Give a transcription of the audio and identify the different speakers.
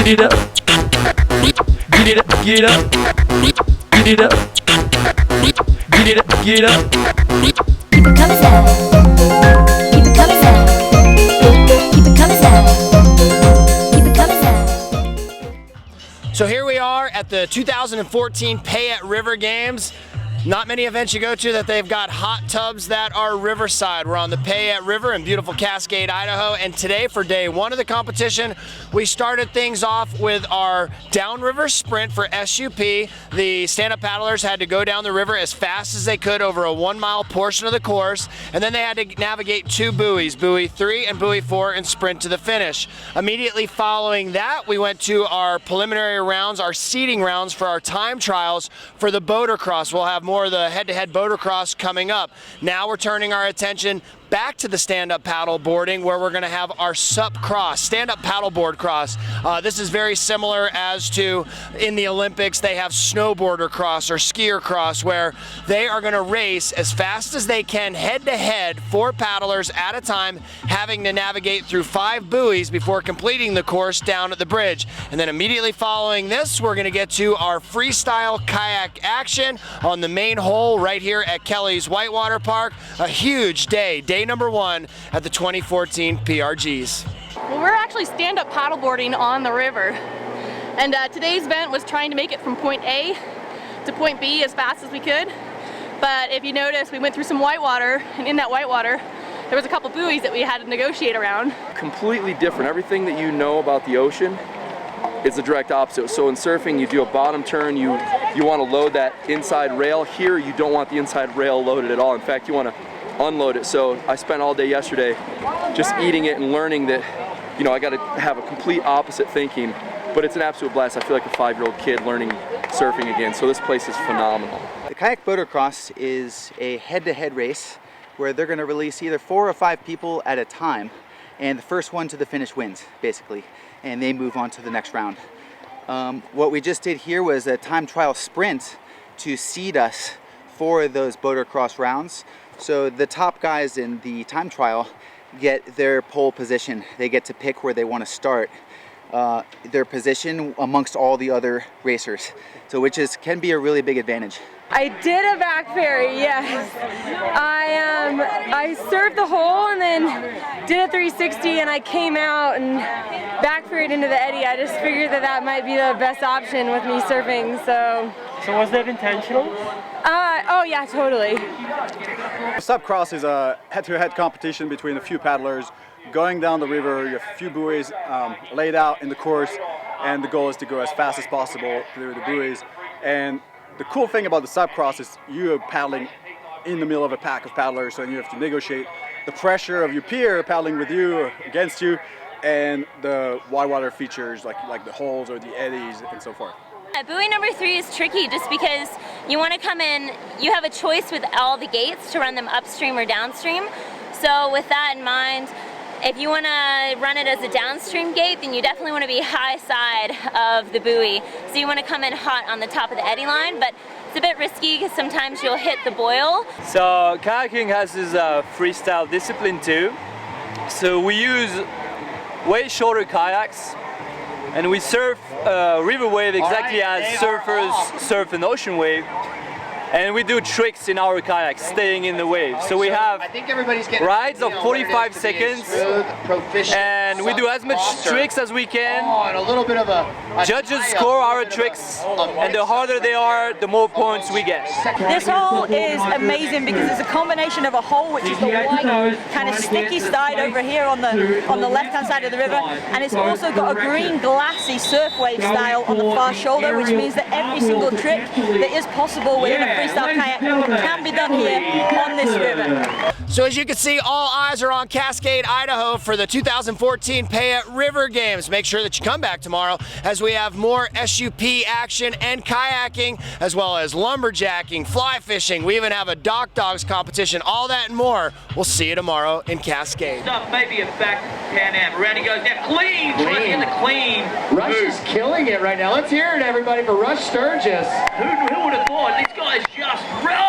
Speaker 1: it up, get it up, get it up, get it up, get it up, get it up.
Speaker 2: Keep it coming down, keep it coming down, keep it coming down, keep it coming down.
Speaker 3: So here we are at the 2014 Payette River Games. Not many events you go to that they've got hot tubs that are riverside. We're on the Payette River in beautiful Cascade, Idaho, and today for day one of the competition, we started things off with our downriver sprint for SUP. The stand-up paddlers had to go down the river as fast as they could over a 1 mile portion of the course, and then they had to navigate two buoys, buoy 3 and buoy 4, and sprint to the finish. Immediately following that, we went to our preliminary rounds, our seeding rounds for our time trials for the boater cross. We'll have more of the head-to-head boater cross coming up. Now we're turning our attention back to the stand-up paddle boarding, where we're going to have our SUP cross, stand-up paddleboard cross. This is very similar as to in the Olympics they have snowboarder cross or skier cross, where they are going to race as fast as they can head-to-head, 4 paddlers at a time, having to navigate through 5 buoys before completing the course down at the bridge. And then immediately following this, we're going to get to our freestyle kayak action on the main hole right here at Kelly's Whitewater Park. A huge day number 1 at the 2014 PRGs.
Speaker 4: Well, we're actually stand-up paddleboarding on the river, and today's event was trying to make it from point A to point B as fast as we could. But if you notice, we went through some whitewater, and in that whitewater there was a couple buoys that we had to negotiate around.
Speaker 5: Completely different. Everything that you know about the ocean is the direct opposite. So in surfing, you do a bottom turn, you want to load that inside rail. Here you don't want the inside rail loaded at all. In fact, you want to unload it. So I spent all day yesterday just eating it and learning that, you know, I got to have a complete opposite thinking, but it's an absolute blast. I feel like a 5-year-old kid learning surfing again. So this place is phenomenal.
Speaker 6: The kayak boater cross is a head-to-head race where they're going to release either 4 or 5 people at a time, and the first one to the finish wins, basically, and they move on to the next round. What we just did here was a time trial sprint to seed us for those boater cross rounds. So the top guys in the time trial get their pole position. They get to pick where they want to start their position amongst all the other racers. So which can be a really big advantage.
Speaker 7: I did a back ferry, yes. I surfed the hole and then did a 360, and I came out and back ferried into the eddy. I just figured that might be the best option with me surfing, so.
Speaker 8: So was that intentional?
Speaker 7: Oh yeah, totally.
Speaker 9: The SUP cross is a head-to-head competition between a few paddlers going down the river. You have a few buoys laid out in the course, and the goal is to go as fast as possible through the buoys. And the cool thing about the SUP cross is you're paddling in the middle of a pack of paddlers, so you have to negotiate the pressure of your peer paddling with you or against you, and the whitewater features like the holes or the eddies and so forth.
Speaker 10: Buoy number 3 is tricky just because you want to come in, you have a choice with all the gates to run them upstream or downstream. So with that in mind, if you want to run it as a downstream gate, then you definitely want to be high side of the buoy. So you want to come in hot on the top of the eddy line, but it's a bit risky because sometimes you'll hit the boil.
Speaker 8: So kayaking has this freestyle discipline too. So we use way shorter kayaks, and we surf river wave exactly as surfers surf an ocean wave. And we do tricks in our kayaks, staying in the wave. So we have rides of 45 seconds, and we do as much tricks as we can. Judges score our tricks, and the harder they are, the more points we get.
Speaker 11: This hole is amazing because it's a combination of a hole, which is the white kind of sticky side over here on the left-hand side of the river, and it's also got a green glassy surf wave style on the far shoulder, which means that every single trick that is possible within a freestyle kayak can be done here on this river.
Speaker 3: So as you can see, all eyes are on Cascade, Idaho for the 2014 Payette River Games. Make sure that you come back tomorrow as we have more SUP action and kayaking, as well as lumberjacking, fly fishing. We even have a dock dogs competition, all that and more. We'll see you tomorrow in Cascade.
Speaker 12: Maybe a back Pan Am. Randy goes down, clean, in the clean.
Speaker 3: Rush is killing it right now. Let's hear it, everybody, for Rush Sturgis.
Speaker 12: Who would have thought? These guys just run.